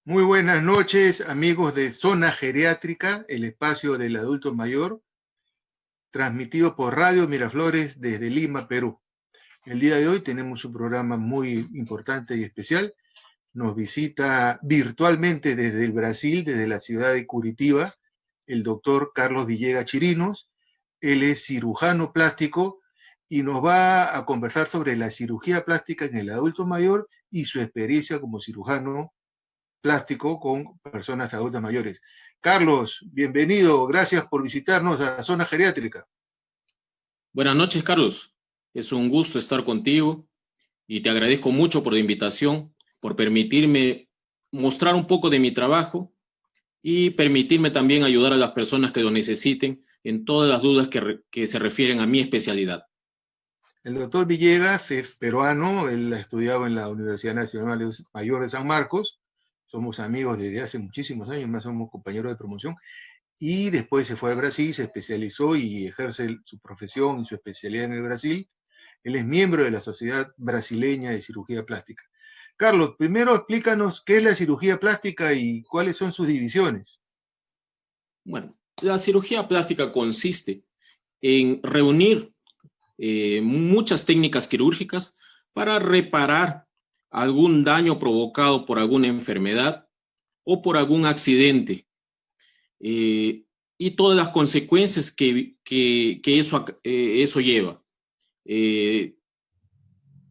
Muy buenas noches, amigos de Zona Geriátrica, el espacio del adulto mayor, transmitido por Radio Miraflores desde Lima, Perú. El día de hoy tenemos un programa muy importante y especial. Nos visita virtualmente desde el Brasil, desde la ciudad de Curitiba, el doctor Carlos Villegas Chirinos. Él es cirujano plástico y nos va a conversar sobre la cirugía plástica en el adulto mayor y su experiencia como cirujano plástico con personas adultas mayores. Carlos, bienvenido, gracias por visitarnos a Zona Geriátrica. Buenas noches, Carlos. Es un gusto estar contigo y te agradezco mucho por la invitación, por permitirme mostrar un poco de mi trabajo y permitirme también ayudar a las personas que lo necesiten en todas las dudas que se refieren a mi especialidad. El doctor Villegas es peruano, él ha estudiado en la Universidad Nacional Mayor de San Marcos, somos amigos desde hace muchísimos años, más somos compañeros de promoción, y después se fue al Brasil, se especializó y ejerce su profesión y su especialidad en el Brasil. Él es miembro de la Sociedad Brasileña de Cirugía Plástica. Carlos, primero explícanos qué es la cirugía plástica y cuáles son sus divisiones. Bueno, la cirugía plástica consiste en reunir muchas técnicas quirúrgicas para reparar algún daño provocado por alguna enfermedad o por algún accidente. Y todas las consecuencias que eso lleva.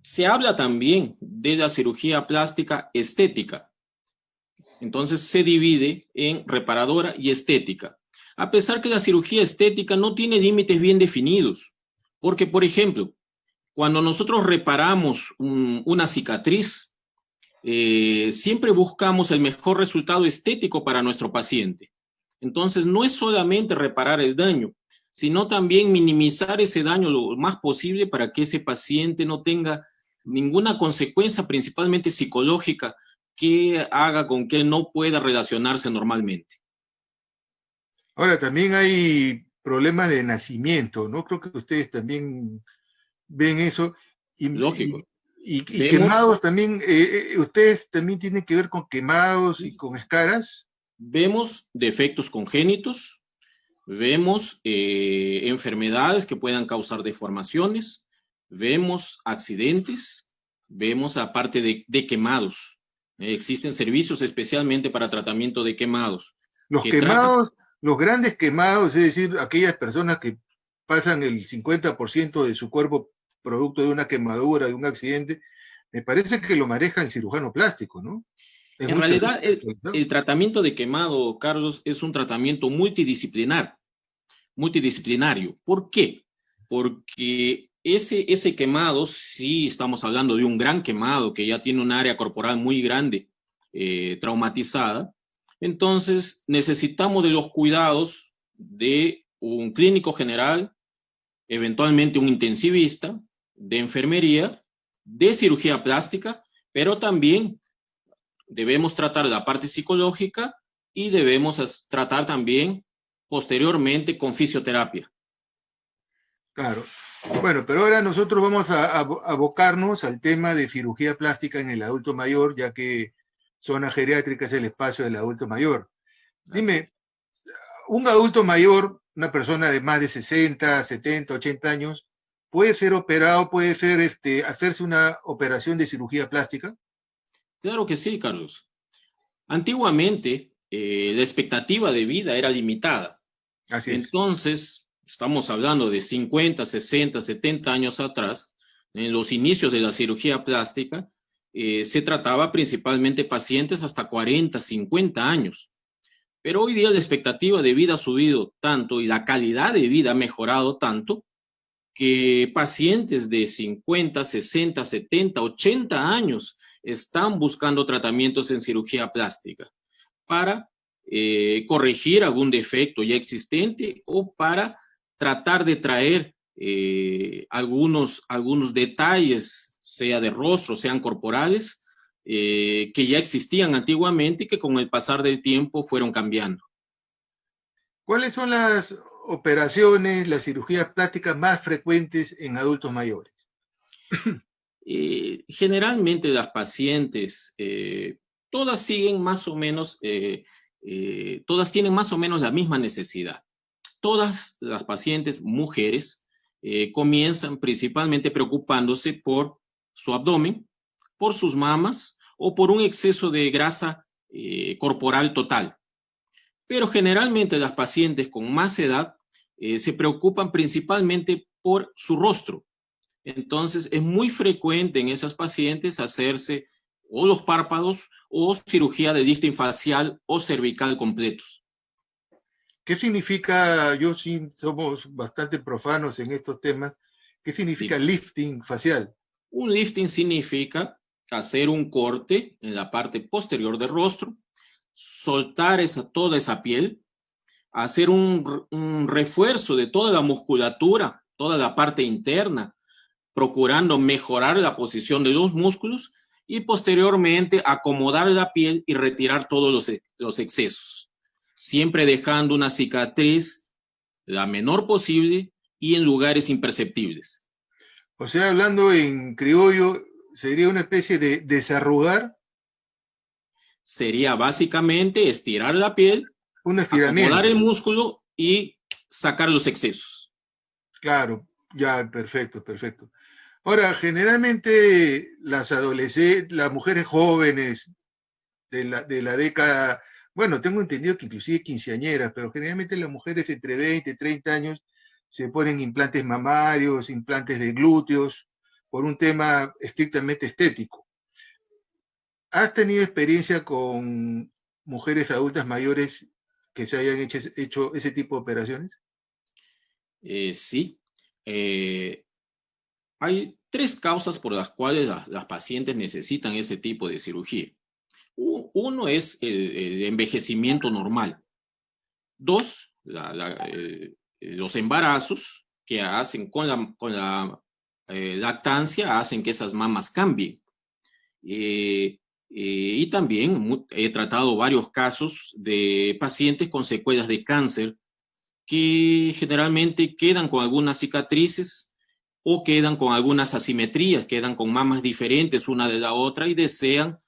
Se habla también de la cirugía plástica estética. Entonces se divide en reparadora y estética. A pesar que la cirugía estética no tiene límites bien definidos. Porque, por ejemplo, cuando nosotros reparamos una cicatriz, siempre buscamos el mejor resultado estético para nuestro paciente. Entonces, no es solamente reparar el daño, sino también minimizar ese daño lo más posible para que ese paciente no tenga ninguna consecuencia, principalmente psicológica, que haga con que no pueda relacionarse normalmente. Ahora, también hay problemas de nacimiento, ¿no? Creo que ustedes también ven eso. Lógico. Y Vemos, quemados también, ustedes también tienen que ver con quemados y con escaras. vemos defectos congénitos, vemos enfermedades que puedan causar deformaciones, vemos accidentes, vemos aparte de quemados. Existen servicios especialmente para tratamiento de quemados Los que tratan. quemados, los grandes quemados, es decir, aquellas personas que pasan el 50% de su cuerpo producto de una quemadura, de un accidente, me parece que lo maneja el cirujano plástico, ¿no? Es En un servicio realidad, especializado. el tratamiento de quemado, Carlos, es un tratamiento multidisciplinario. ¿Por qué? Porque ese quemado, sí estamos hablando de un gran quemado que ya tiene un área corporal muy grande, traumatizada, entonces necesitamos de los cuidados de un clínico general, eventualmente un intensivista, de enfermería, de cirugía plástica, pero también debemos tratar la parte psicológica y debemos tratar también posteriormente con fisioterapia. Claro. Bueno, pero ahora nosotros vamos a abocarnos al tema de cirugía plástica en el adulto mayor, ya que zona geriátrica es el espacio del adulto mayor. Así Dime, es. un adulto mayor, una persona de más de 60, 70, 80 años, puede ser operado, puede ser hacerse una operación de cirugía plástica. Claro que sí, Carlos. Antiguamente, la expectativa de vida era limitada. Así es. Entonces, estamos hablando de 50, 60, 70 años atrás, en los inicios de la cirugía plástica, se trataba principalmente pacientes hasta 40, 50 años. Pero hoy día la expectativa de vida ha subido tanto y la calidad de vida ha mejorado tanto que pacientes de 50, 60, 70, 80 años están buscando tratamientos en cirugía plástica para corregir algún defecto ya existente o para tratar de traer algunos detalles, sea de rostro, sean corporales, que ya existían antiguamente y que con el pasar del tiempo fueron cambiando. ¿Cuáles son las operaciones, las cirugías plásticas más frecuentes en adultos mayores? Generalmente las pacientes todas siguen más o menos, todas tienen más o menos la misma necesidad. Todas las pacientes mujeres comienzan principalmente preocupándose por su abdomen, por sus mamas o por un exceso de grasa corporal total. Pero generalmente las pacientes con más edad se preocupan principalmente por su rostro. Entonces es muy frecuente en esas pacientes hacerse o los párpados o cirugía de lifting facial o cervical completos. ¿Qué significa, yo sí somos bastante profanos en estos temas, qué significa Sí. lifting facial? Un lifting significa hacer un corte en la parte posterior del rostro, soltar toda esa piel, hacer un refuerzo de toda la musculatura, toda la parte interna, procurando mejorar la posición de los músculos y posteriormente acomodar la piel y retirar todos los excesos, siempre dejando una cicatriz la menor posible y en lugares imperceptibles. O sea, hablando en criollo, sería una especie de desarrugar, Sería básicamente estirar la piel, un acomodar el estiramiento. músculo y sacar los excesos. Claro, ya, perfecto, perfecto. Ahora, generalmente las adolescentes, las mujeres jóvenes de la década, bueno, tengo entendido que inclusive quinceañeras, pero generalmente las mujeres entre 20 y 30 años se ponen implantes mamarios, implantes de glúteos, por un tema estrictamente estético. ¿Has tenido experiencia con mujeres adultas mayores que se hayan hecho ese tipo de operaciones? Sí, eh, hay tres causas por las cuales las pacientes necesitan ese tipo de cirugía. Uno es el envejecimiento normal. Dos, los embarazos que hacen con la lactancia, hacen que esas mamas cambien. Y también he tratado varios casos de pacientes con secuelas de cáncer que generalmente quedan con algunas cicatrices o quedan con algunas asimetrías, quedan con mamas diferentes una de la otra y desean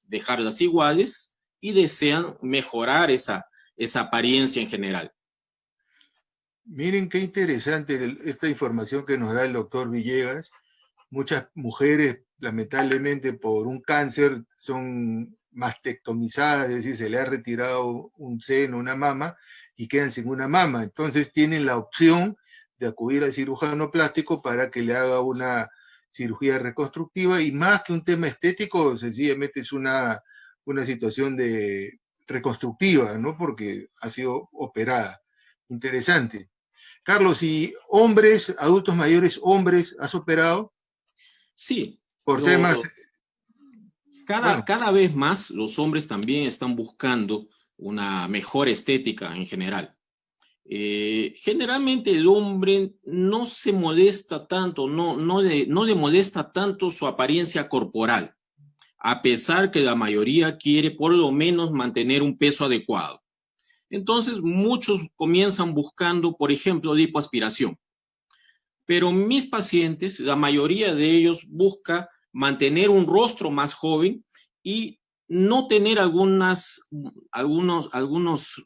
dejarlas iguales y desean mejorar esa apariencia en general. Miren qué interesante esta información que nos da el doctor Villegas. Muchas mujeres, lamentablemente, por un cáncer, son mastectomizadas, es decir, se le ha retirado un seno, una mama, y quedan sin una mama. Entonces tienen la opción de acudir al cirujano plástico para que le haga una cirugía reconstructiva, y más que un tema estético, sencillamente es una situación de reconstructiva, ¿no? Porque ha sido operada. Interesante. Carlos, ¿y hombres, adultos mayores, hombres, has operado Sí, por temas, bueno, cada vez más los hombres también están buscando una mejor estética en general. Generalmente el hombre no se molesta tanto, no le molesta tanto su apariencia corporal, a pesar que la mayoría quiere por lo menos mantener un peso adecuado. Entonces muchos comienzan buscando, por ejemplo, lipoaspiración. Pero mis pacientes, la mayoría de ellos busca mantener un rostro más joven y no tener algunos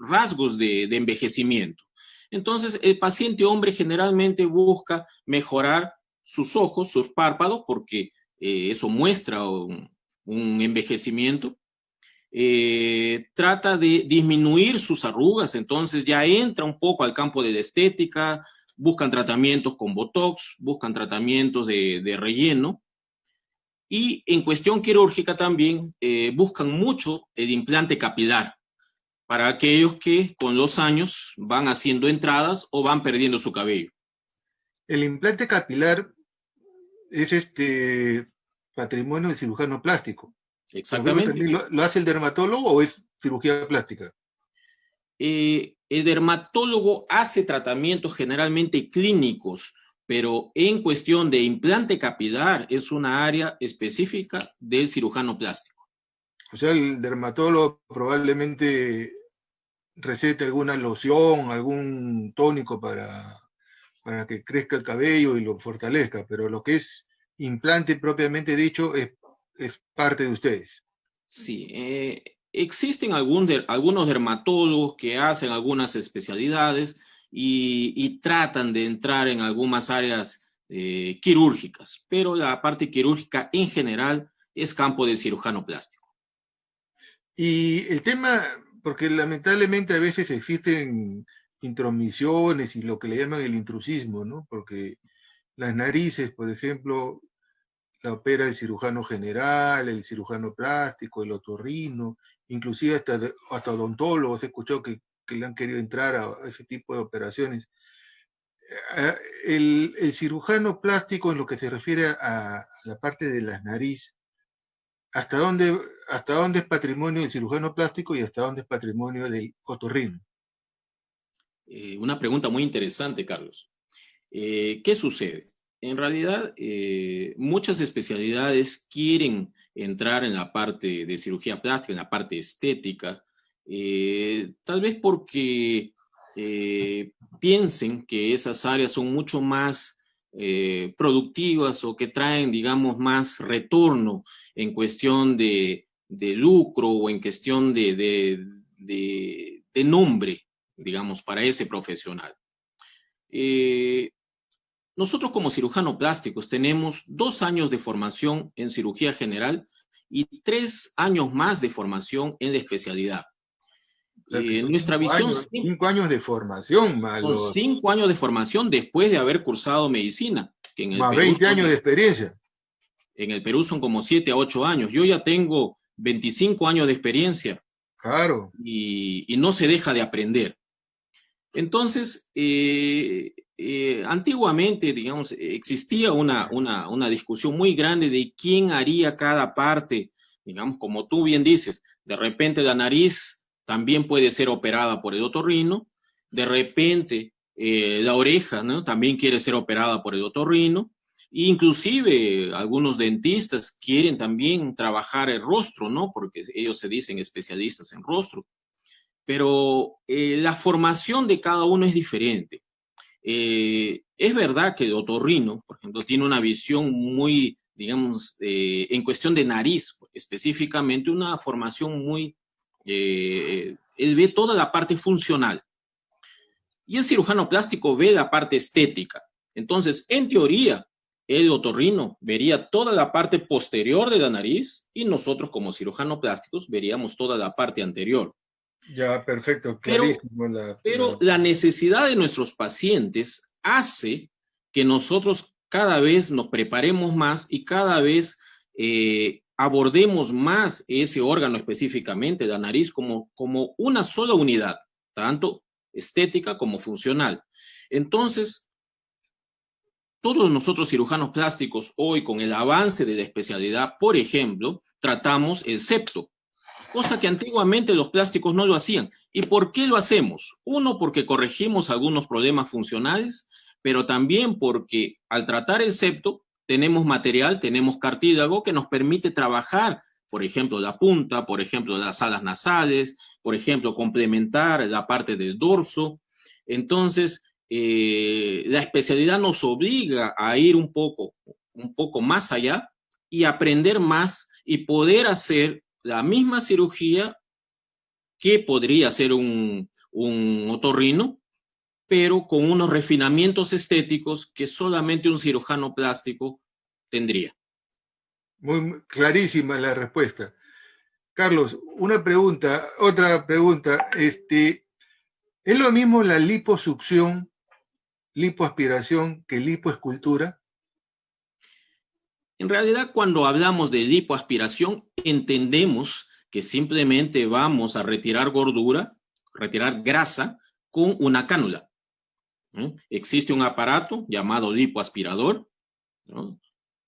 rasgos de envejecimiento. Entonces, el paciente hombre generalmente busca mejorar sus ojos, sus párpados, porque eso muestra un envejecimiento. Trata de disminuir sus arrugas, entonces ya entra un poco al campo de la estética, buscan tratamientos con Botox, buscan tratamientos de relleno, y en cuestión quirúrgica también buscan mucho el implante capilar para aquellos que con los años van haciendo entradas o van perdiendo su cabello. el implante capilar es patrimonio del cirujano plástico. Pero creo que Exactamente. también lo hace el dermatólogo o es cirugía plástica. El dermatólogo hace tratamientos generalmente clínicos, pero en cuestión de implante capilar es una área específica del cirujano plástico. O sea, el dermatólogo probablemente recete alguna loción, algún tónico para que crezca el cabello y lo fortalezca, pero lo que es implante propiamente dicho es parte de ustedes. Sí, existen algunos dermatólogos que hacen algunas especialidades y tratan de entrar en algunas áreas quirúrgicas, pero la parte quirúrgica en general es campo del cirujano plástico. Y el tema, porque lamentablemente a veces existen intromisiones y lo que le llaman el intrusismo, ¿no? Porque las narices, por ejemplo, la opera el cirujano general, el cirujano plástico, el otorrino, inclusive hasta odontólogos he escuchado que le han querido entrar a ese tipo de operaciones. El cirujano plástico, en lo que se refiere a la parte de las narices, ¿hasta dónde es patrimonio del cirujano plástico y hasta dónde es patrimonio del otorrino? Una pregunta muy interesante, Carlos. ¿Qué sucede? En realidad, muchas especialidades quieren entrar en la parte de cirugía plástica, en la parte estética, tal vez porque piensen que esas áreas son mucho más productivas o que traen, digamos, más retorno en cuestión de lucro o en cuestión de nombre, digamos, para ese profesional. Nosotros como cirujano plásticos tenemos 2 años de formación en cirugía general y 3 años más de formación en la especialidad. O sea, que son Nuestra visión 5 años de formación, son 5 años de formación después de haber cursado medicina, que en el más Perú 20 años de experiencia. en el Perú son como 7 a 8 años. Yo ya tengo 25 años de experiencia Claro. y no se deja de aprender. Entonces, antiguamente, digamos, existía una discusión muy grande de quién haría cada parte, digamos, como tú bien dices, de repente la nariz también puede ser operada por el otorrino, de repente la oreja, ¿no? También quiere ser operada por el otorrino, e inclusive algunos dentistas quieren también trabajar el rostro, ¿no? Porque ellos se dicen especialistas en rostro, pero la formación de cada uno es diferente. Es verdad que el otorrino, por ejemplo, tiene una visión muy, digamos, en cuestión de nariz, específicamente una formación muy, él ve toda la parte funcional. Y el cirujano plástico ve la parte estética. Entonces, en teoría, el otorrino vería toda la parte posterior de la nariz y nosotros como cirujano plásticos veríamos toda la parte anterior. Ya, perfecto, Pero clarísimo. Pero la necesidad de nuestros pacientes hace que nosotros cada vez nos preparemos más y cada vez abordemos más ese órgano específicamente, la nariz, como una sola unidad, tanto estética como funcional. Entonces, todos nosotros cirujanos plásticos hoy, con el avance de la especialidad, por ejemplo, tratamos el septo, cosa que antiguamente los plásticos no lo hacían. ¿Y por qué lo hacemos? Uno, porque corregimos algunos problemas funcionales, pero también porque al tratar el septo tenemos material, tenemos cartílago que nos permite trabajar, por ejemplo, la punta, por ejemplo, las alas nasales, por ejemplo, complementar la parte del dorso. Entonces, la especialidad nos obliga a ir un poco más allá y aprender más y poder hacer la misma cirugía que podría hacer un otorrino, pero con unos refinamientos estéticos que solamente un cirujano plástico tendría. Muy clarísima la respuesta. Carlos, otra pregunta. ¿Es lo mismo la liposucción, lipoaspiración que lipoescultura? En realidad, cuando hablamos de lipoaspiración, entendemos que simplemente vamos a retirar gordura, retirar grasa con una cánula. ¿No? Existe un aparato llamado lipoaspirador, ¿no?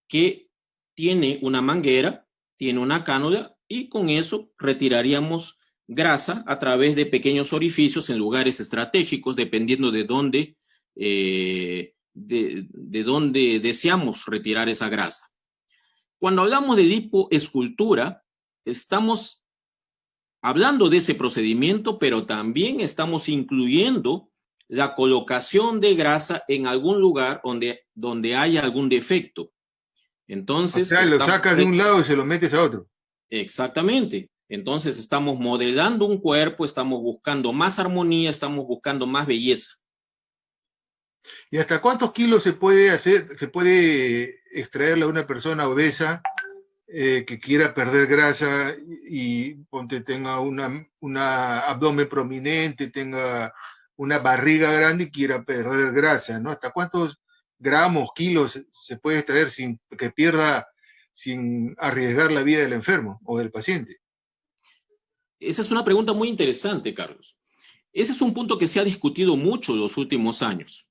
Que tiene una manguera, tiene una cánula y con eso retiraríamos grasa a través de pequeños orificios en lugares estratégicos, dependiendo de dónde deseamos retirar esa grasa. Cuando hablamos de lipoescultura, estamos hablando de ese procedimiento, pero también estamos incluyendo la colocación de grasa en algún lugar donde haya algún defecto. O Entonces, sea, lo sacas de un lado y se lo metes a otro. Exactamente. Entonces estamos modelando un cuerpo, estamos buscando más armonía, estamos buscando más belleza. ¿Y hasta cuántos kilos se puede extraerle a una persona obesa que quiera perder grasa y ponte tenga una abdomen prominente, tenga una barriga grande y quiera perder grasa, ¿no? ¿Hasta cuántos gramos, kilos se puede extraer sin que pierda, sin arriesgar la vida del enfermo o del paciente? Esa es una pregunta muy interesante, Carlos. Ese es un punto que se ha discutido mucho en los últimos años.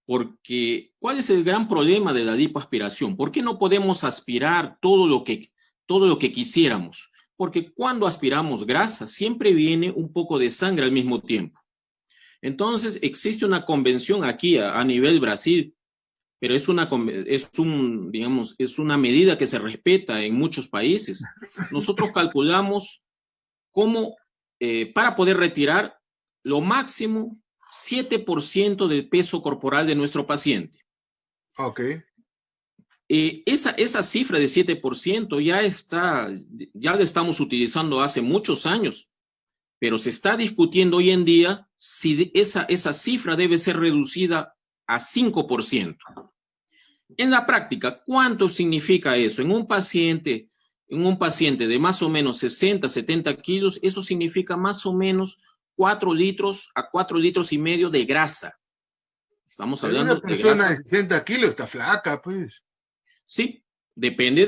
Porque, ¿cuál es el gran problema de la lipoaspiración? ¿Por qué no podemos aspirar todo lo que quisiéramos? Porque cuando aspiramos grasa, siempre viene un poco de sangre al mismo tiempo. Entonces, existe una convención aquí a nivel Brasil, pero es una medida que se respeta en muchos países. Nosotros calculamos cómo, para poder retirar lo máximo 7% del peso corporal de nuestro paciente. Ok. Esa cifra de 7% ya la estamos utilizando hace muchos años, pero se está discutiendo hoy en día si esa cifra debe ser reducida a 5%. En la práctica, ¿cuánto significa eso? En un paciente de más o menos 60, 70 kilos, eso significa más o menos 4 litros a 4 litros y medio de grasa. Estamos Pero hablando una de persona de grasa. 60 kilos está flaca, pues. Sí,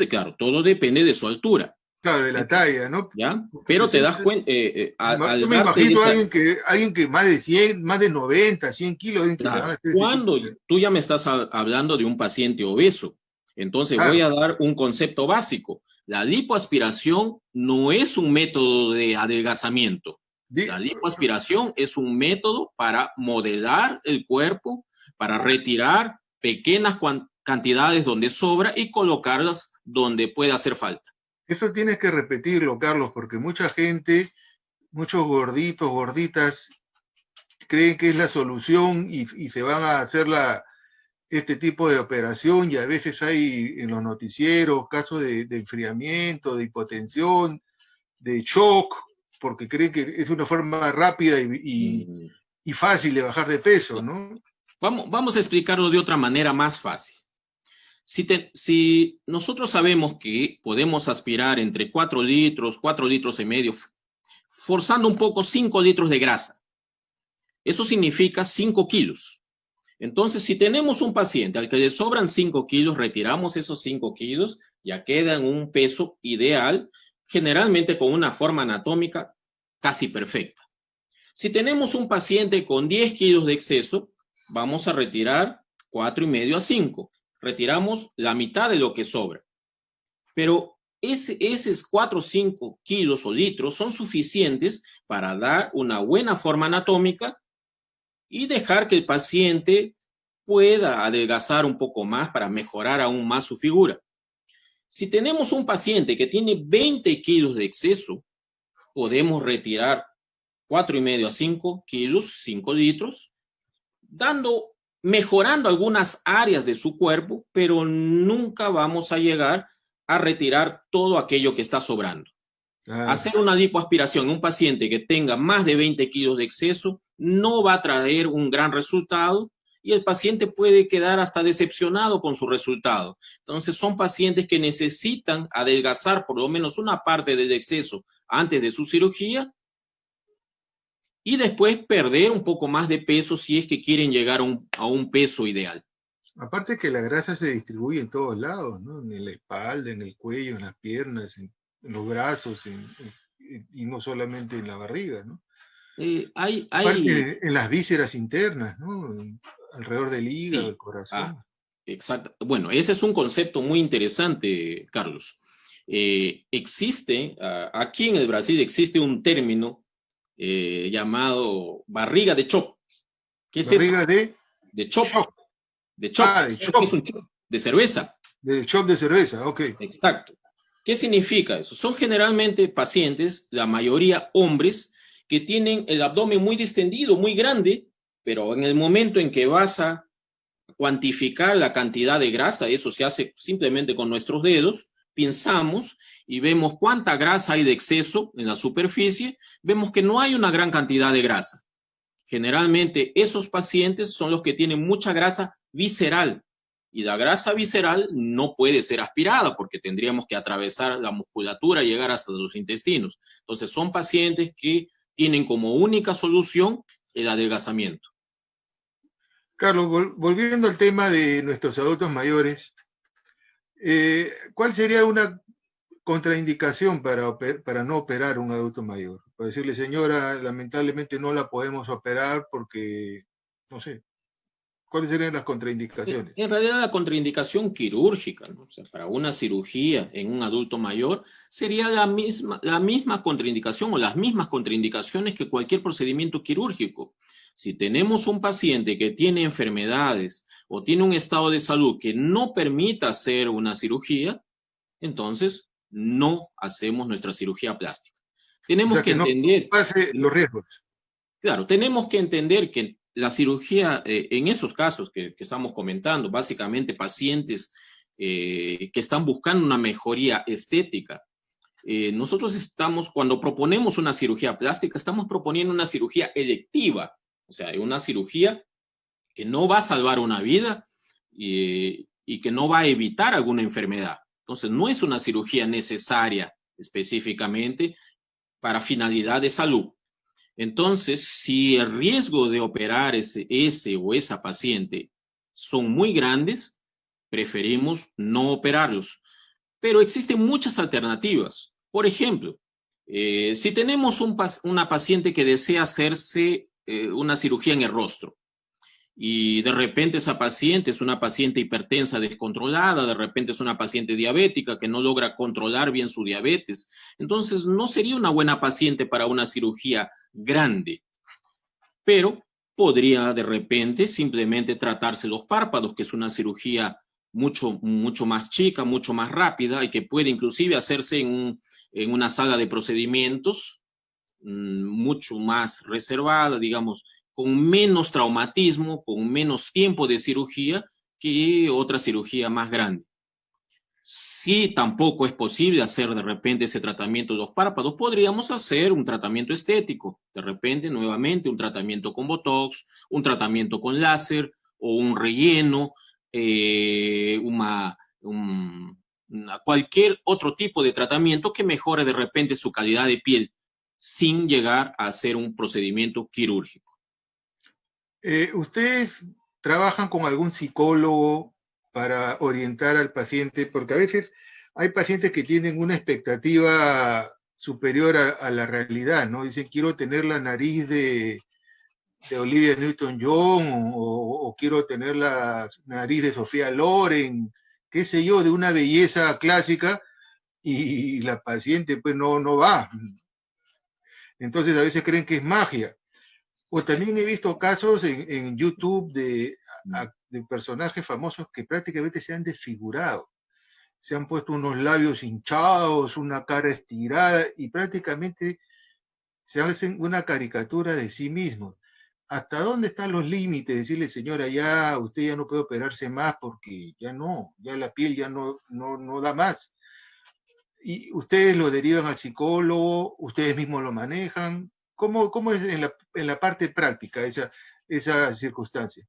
claro, todo depende de su altura. Claro, de la talla, ¿no? ¿Ya? Porque Pero te das 60, cuenta, yo al me darte imagino a esta, alguien que más de 100, más de 90, 100 kilos, alguien que le van a claro, hacer ese tipo cuando de... tú ya me estás hablando de un paciente obeso, entonces voy Claro, a dar un concepto básico. La lipoaspiración no es un método de adelgazamiento. di- La lipoaspiración es un método para modelar el cuerpo, para retirar pequeñas cantidades donde sobra y colocarlas donde pueda hacer falta. eso tienes que repetirlo, Carlos, porque mucha gente, muchos gorditos, gorditas, creen que es la solución y se van a hacer este tipo de operación y a veces hay en los noticieros casos de enfriamiento, de hipotensión, de shock, porque creen que es una forma rápida Mm, y fácil de bajar de peso, no. ¿no? Vamos a explicarlo de otra manera más fácil. Si nosotros sabemos que podemos aspirar entre 4 litros y medio, forzando un poco 5 litros de grasa, eso significa 5 kilos. Entonces, si tenemos un paciente al que le sobran 5 kilos, retiramos esos 5 kilos, ya queda en un peso ideal, generalmente con una forma anatómica casi perfecta. Si tenemos un paciente con 10 kilos de exceso, vamos a retirar 4,5 a 5. Retiramos la mitad de lo que sobra. Pero esos 4 o 5 kilos o litros son suficientes para dar una buena forma anatómica y dejar que el paciente pueda adelgazar un poco más para mejorar aún más su figura. Si tenemos un paciente que tiene 20 kilos de exceso, podemos retirar 4,5 a 5 kilos, 5 litros, mejorando algunas áreas de su cuerpo, pero nunca vamos a llegar a retirar todo aquello que está sobrando. Claro. Hacer una lipoaspiración en un paciente que tenga más de 20 kilos de exceso no va a traer un gran resultado y el paciente puede quedar hasta decepcionado con su resultado. Entonces son pacientes que necesitan adelgazar por lo menos una parte del exceso antes de su cirugía y después perder un poco más de peso si es que quieren llegar a un peso ideal. Aparte que la grasa se distribuye en todos lados, ¿no? En la espalda, en el cuello, en las piernas, en los brazos, y no solamente en la barriga, ¿no? Hay Aparte en las vísceras internas, ¿no? Alrededor del hígado, el Sí, corazón. exacto. Bueno, ese es un concepto muy interesante, Carlos. Aquí en el Brasil existe un término llamado barriga de chop. ¿Qué es eso? Barriga de De chop, shock. de chop. De ¿Sabes qué es chop. un chop? De cerveza. De shock de cerveza, ok. Exacto. ¿Qué significa eso? Son generalmente pacientes, la mayoría hombres, que tienen el abdomen muy distendido, muy grande, pero en el momento en que vas a cuantificar la cantidad de grasa, eso se hace simplemente con nuestros dedos, pinzamos y vemos cuánta grasa hay de exceso en la superficie, vemos que no hay una gran cantidad de grasa. Generalmente esos pacientes son los que tienen mucha grasa visceral, y la grasa visceral no puede ser aspirada porque tendríamos que atravesar la musculatura y llegar hasta los intestinos. Entonces son pacientes que tienen como única solución el adelgazamiento. Carlos, volviendo al tema de nuestros adultos mayores, ¿cuál sería una contraindicación para no operar a un adulto mayor? Para decirle, señora, lamentablemente no la podemos operar porque, no sé, ¿cuáles serían las contraindicaciones? En realidad la contraindicación quirúrgica, ¿no? O sea, para una cirugía en un adulto mayor sería la misma contraindicación o las mismas contraindicaciones que cualquier procedimiento quirúrgico. Si tenemos un paciente que tiene enfermedades o tiene un estado de salud que no permita hacer una cirugía, entonces no hacemos nuestra cirugía plástica. Tenemos que entender... No pase los riesgos. Claro, tenemos que entender que la cirugía, en esos casos que estamos comentando, básicamente pacientes que están buscando una mejoría estética, nosotros estamos, cuando proponemos una cirugía plástica, estamos proponiendo una cirugía electiva, o sea, una cirugía que no va a salvar una vida y que no va a evitar alguna enfermedad. Entonces, no es una cirugía necesaria específicamente para finalidad de salud. Entonces, si el riesgo de operar ese o esa paciente son muy grandes, preferimos no operarlos. Pero existen muchas alternativas. Por ejemplo, si tenemos una paciente que desea hacerse una cirugía en el rostro, y de repente esa paciente es una paciente hipertensa descontrolada, de repente es una paciente diabética que no logra controlar bien su diabetes, entonces no sería una buena paciente para una cirugía grande, pero podría de repente simplemente tratarse los párpados, que es una cirugía mucho más chica, mucho más rápida y que puede inclusive hacerse en una sala de procedimientos mucho más reservada, digamos, con menos traumatismo, con menos tiempo de cirugía que otra cirugía más grande. Si tampoco es posible hacer de repente ese tratamiento de los párpados, podríamos hacer un tratamiento estético, de repente nuevamente un tratamiento con Botox, un tratamiento con láser o un relleno, cualquier otro tipo de tratamiento que mejore de repente su calidad de piel sin llegar a hacer un procedimiento quirúrgico. ¿Ustedes trabajan con algún psicólogo para orientar al paciente? Porque a veces hay pacientes que tienen una expectativa superior a la realidad, ¿no? Dicen, quiero tener la nariz de Olivia Newton-John o quiero tener la nariz de Sofía Loren, qué sé yo, de una belleza clásica, y la paciente pues no va. Entonces a veces creen que es magia. O también he visto casos en YouTube de personajes famosos que prácticamente se han desfigurado. Se han puesto unos labios hinchados, una cara estirada y prácticamente se hacen una caricatura de sí mismos. ¿Hasta dónde están los límites? Decirle, señora, ya usted ya no puede operarse más porque ya la piel ya no da más. Y ustedes lo derivan al psicólogo, ustedes mismos lo manejan. ¿Cómo es en la parte práctica esa circunstancia?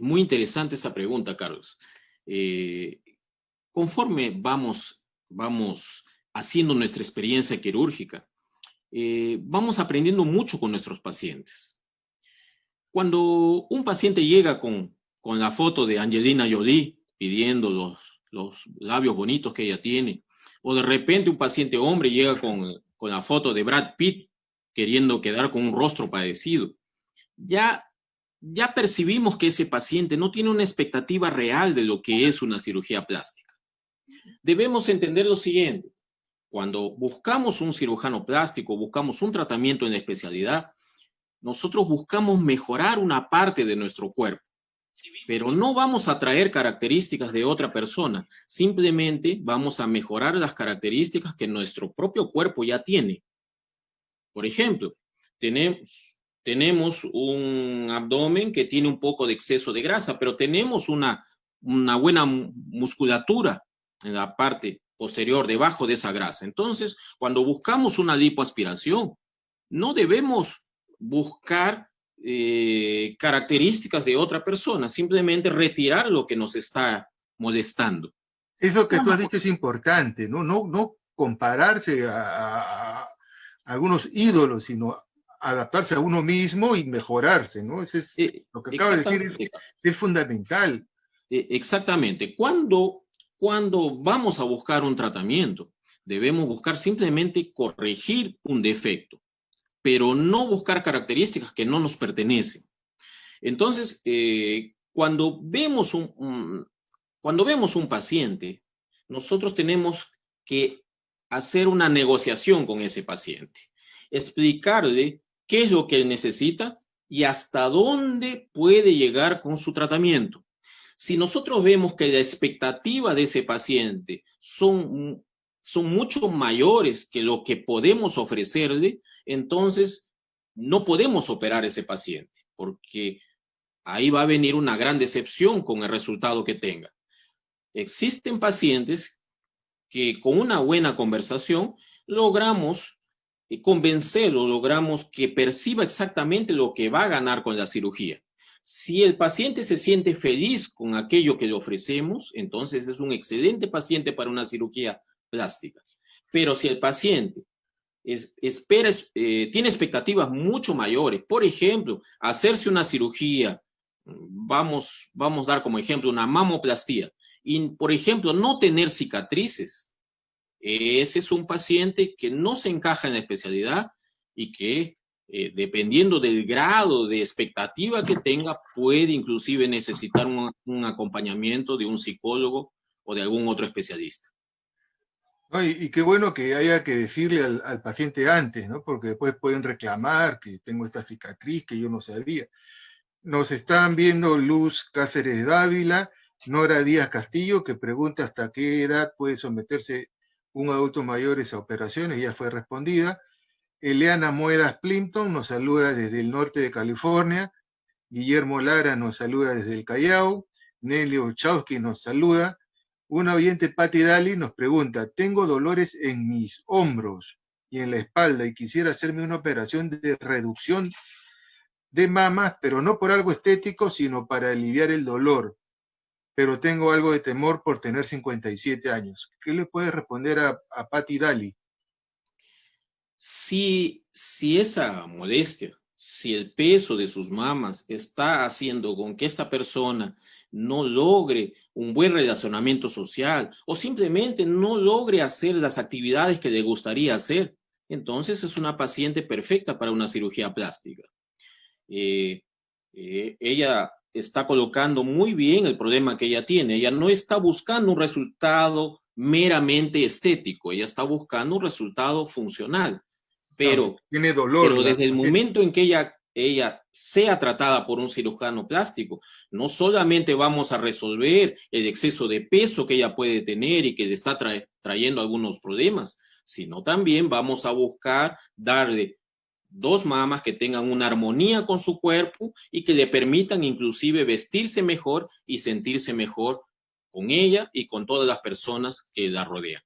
Muy interesante esa pregunta, Carlos. Conforme vamos haciendo nuestra experiencia quirúrgica, vamos aprendiendo mucho con nuestros pacientes. Cuando un paciente llega con la foto de Angelina Jolie pidiendo los labios bonitos que ella tiene, o de repente un paciente hombre llega con la foto de Brad Pitt queriendo quedar con un rostro parecido, ya percibimos que ese paciente no tiene una expectativa real de lo que es una cirugía plástica. Debemos entender lo siguiente: cuando buscamos un cirujano plástico, buscamos un tratamiento en especialidad, nosotros buscamos mejorar una parte de nuestro cuerpo, pero no vamos a traer características de otra persona, simplemente vamos a mejorar las características que nuestro propio cuerpo ya tiene. Por ejemplo, tenemos un abdomen que tiene un poco de exceso de grasa, pero tenemos una buena musculatura. en la parte posterior, debajo de esa grasa. Entonces, cuando buscamos una lipoaspiración, no debemos buscar características de otra persona, simplemente retirar lo que nos está molestando. Eso que tú has dicho es importante, ¿no? No compararse a algunos ídolos, sino adaptarse a uno mismo y mejorarse, ¿no? Ese es lo que acabas de decir, es fundamental. Exactamente. Cuando vamos a buscar un tratamiento, debemos buscar simplemente corregir un defecto, pero no buscar características que no nos pertenecen. Entonces, cuando vemos un paciente, nosotros tenemos que hacer una negociación con ese paciente, explicarle qué es lo que él necesita y hasta dónde puede llegar con su tratamiento. Si nosotros vemos que la expectativa de ese paciente son mucho mayores que lo que podemos ofrecerle, entonces no podemos operar a ese paciente, porque ahí va a venir una gran decepción con el resultado que tenga. Existen pacientes que con una buena conversación logramos convencerlo, logramos que perciba exactamente lo que va a ganar con la cirugía. Si el paciente se siente feliz con aquello que le ofrecemos, entonces es un excelente paciente para una cirugía plástica. Pero si el paciente tiene expectativas mucho mayores, por ejemplo, hacerse una cirugía, vamos a dar como ejemplo una mamoplastía, y por ejemplo no tener cicatrices, ese es un paciente que no se encaja en la especialidad y que dependiendo del grado de expectativa que tenga, puede inclusive necesitar un acompañamiento de un psicólogo o de algún otro especialista. No, y qué bueno que haya que decirle al paciente antes, ¿no? Porque después pueden reclamar que tengo esta cicatriz que yo no sabía. Nos están viendo Luz Cáceres Dávila, Nora Díaz Castillo, que pregunta hasta qué edad puede someterse un adulto mayor a esas operaciones, ya fue respondida. Eliana Moedas Plimpton nos saluda desde el norte de California. Guillermo Lara nos saluda desde el Callao. Nelly Ochowski nos saluda. Una oyente, Patti Dali, nos pregunta, tengo dolores en mis hombros y en la espalda y quisiera hacerme una operación de reducción de mamas, pero no por algo estético, sino para aliviar el dolor. Pero tengo algo de temor por tener 57 años. ¿Qué le puede responder a Patti Dali? Si esa molestia, si el peso de sus mamas está haciendo con que esta persona no logre un buen relacionamiento social o simplemente no logre hacer las actividades que le gustaría hacer, entonces es una paciente perfecta para una cirugía plástica. Ella está colocando muy bien el problema que ella tiene. Ella no está buscando un resultado meramente estético, ella está buscando un resultado funcional. Pero, tiene dolor, pero desde el momento en que ella sea tratada por un cirujano plástico, no solamente vamos a resolver el exceso de peso que ella puede tener y que le está trayendo algunos problemas, sino también vamos a buscar darle dos mamas que tengan una armonía con su cuerpo y que le permitan inclusive vestirse mejor y sentirse mejor con ella y con todas las personas que la rodean.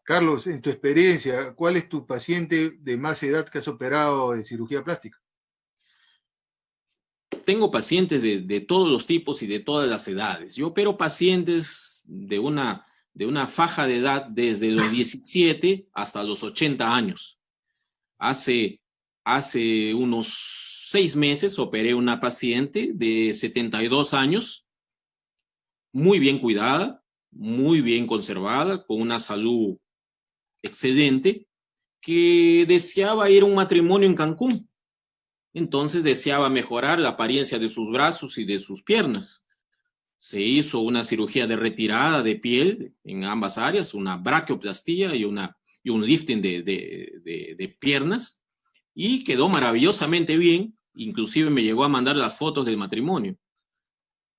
Carlos, en tu experiencia, ¿cuál es tu paciente de más edad que has operado de cirugía plástica? Tengo pacientes de todos los tipos y de todas las edades. Yo opero pacientes de una faja de edad desde los 17 hasta los 80 años. Hace unos 6 meses operé una paciente de 72 años, muy bien cuidada, muy bien conservada, con una salud excelente, que deseaba ir a un matrimonio en Cancún. Entonces deseaba mejorar la apariencia de sus brazos y de sus piernas. Se hizo una cirugía de retirada de piel en ambas áreas, una braquioplastía y un lifting de piernas, y quedó maravillosamente bien. Inclusive me llegó a mandar las fotos del matrimonio.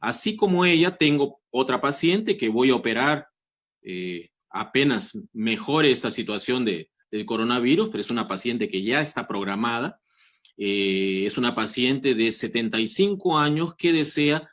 Así como ella, tengo otra paciente que voy a operar apenas mejore esta situación del coronavirus, pero es una paciente que ya está programada. Es una paciente de 75 años que desea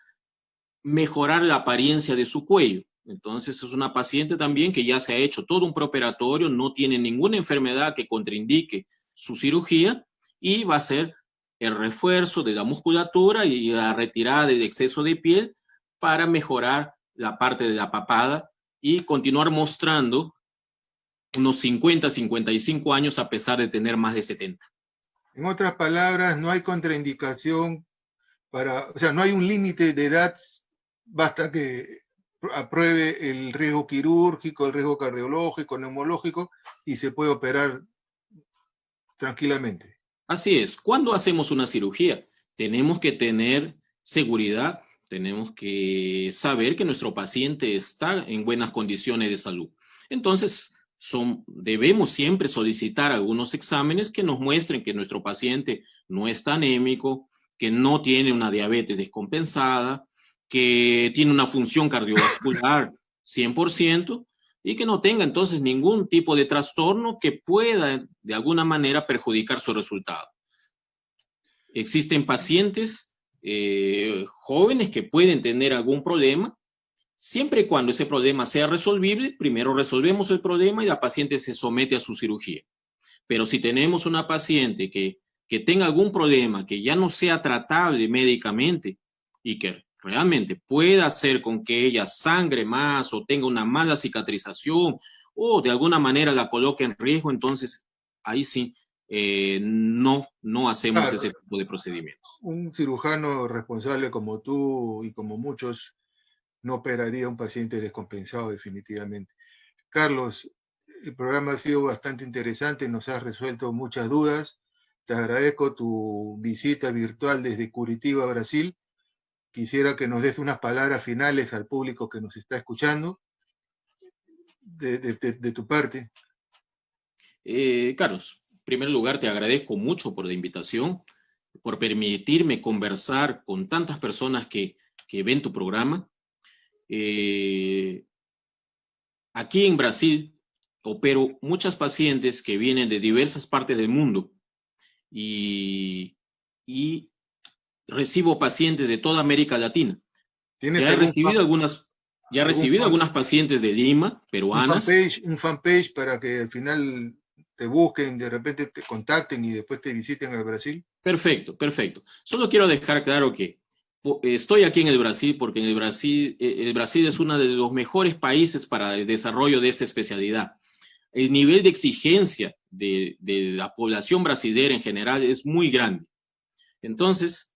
mejorar la apariencia de su cuello. Entonces es una paciente también que ya se ha hecho todo un preoperatorio, no tiene ninguna enfermedad que contraindique su cirugía y va a ser el refuerzo de la musculatura y la retirada del exceso de piel para mejorar la parte de la papada y continuar mostrando unos 50, 55 años a pesar de tener más de 70. En otras palabras, no hay contraindicación o sea, no hay un límite de edad, basta que apruebe el riesgo quirúrgico, el riesgo cardiológico, neumológico, y se puede operar tranquilamente. Así es, cuando hacemos una cirugía, tenemos que tener seguridad, tenemos que saber que nuestro paciente está en buenas condiciones de salud. Entonces, debemos siempre solicitar algunos exámenes que nos muestren que nuestro paciente no está anémico, que no tiene una diabetes descompensada, que tiene una función cardiovascular 100%, y que no tenga entonces ningún tipo de trastorno que pueda de alguna manera perjudicar su resultado. Existen pacientes jóvenes que pueden tener algún problema, siempre y cuando ese problema sea resolvible, primero resolvemos el problema y la paciente se somete a su cirugía. Pero si tenemos una paciente que tenga algún problema, que ya no sea tratable médicamente y que realmente pueda hacer con que ella sangre más o tenga una mala cicatrización o de alguna manera la coloque en riesgo, entonces ahí sí no hacemos Claro, ese tipo de procedimientos. un cirujano responsable como tú y como muchos no operaría a un paciente descompensado definitivamente. Carlos, el programa ha sido bastante interesante, nos has resuelto muchas dudas. Te agradezco tu visita virtual desde Curitiba, Brasil. Quisiera que nos des unas palabras finales al público que nos está escuchando de tu parte. Carlos, en primer lugar te agradezco mucho por la invitación, por permitirme conversar con tantas personas que ven tu programa. Aquí en Brasil opero muchas pacientes que vienen de diversas partes del mundo y recibo pacientes de toda América Latina. ¿Tienes Ya he recibido algunas pacientes de Lima, peruanas. un fanpage para que al final te busquen, de repente te contacten y después te visiten al Brasil? Perfecto, perfecto. Solo quiero dejar claro que estoy aquí en el Brasil porque en el Brasil es uno de los mejores países para el desarrollo de esta especialidad. El nivel de exigencia de la población brasilera en general es muy grande. Entonces,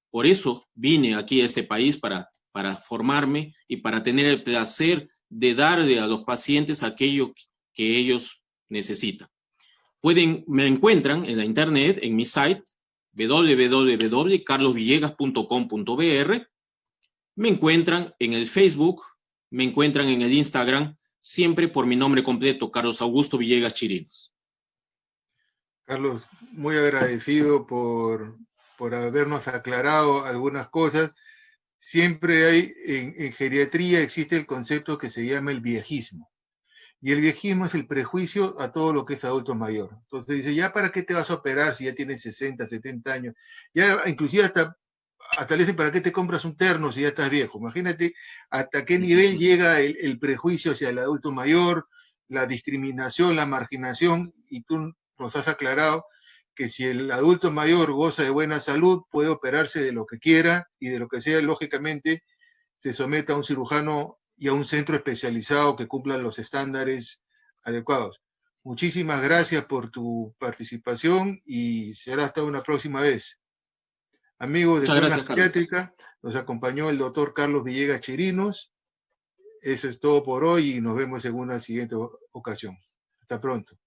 por eso vine aquí a este país para formarme y para tener el placer de darle a los pacientes aquello que ellos necesitan. Me encuentran en la internet, en mi site, www.carlosvillegas.com.br. Me encuentran en el Facebook, me encuentran en el Instagram, siempre por mi nombre completo, Carlos Augusto Villegas Chirinos. Carlos, muy agradecido por habernos aclarado algunas cosas. Siempre hay, en geriatría existe el concepto que se llama el viejismo. Y el viejismo es el prejuicio a todo lo que es adulto mayor. Entonces dice, ¿ya para qué te vas a operar si ya tienes 60, 70 años? Ya inclusive hasta le dicen, ¿para qué te compras un terno si ya estás viejo? Imagínate hasta qué nivel llega el prejuicio hacia el adulto mayor, la discriminación, la marginación, y tú nos has aclarado que si el adulto mayor goza de buena salud, puede operarse de lo que quiera y de lo que sea, lógicamente, se someta a un cirujano y a un centro especializado que cumpla los estándares adecuados. Muchísimas gracias por tu participación y será hasta una próxima vez. Amigos de Muchas Zona gracias, Carlos. Geriátrica, nos acompañó el doctor Carlos Villegas Chirinos. Eso es todo por hoy y nos vemos en una siguiente ocasión. Hasta pronto.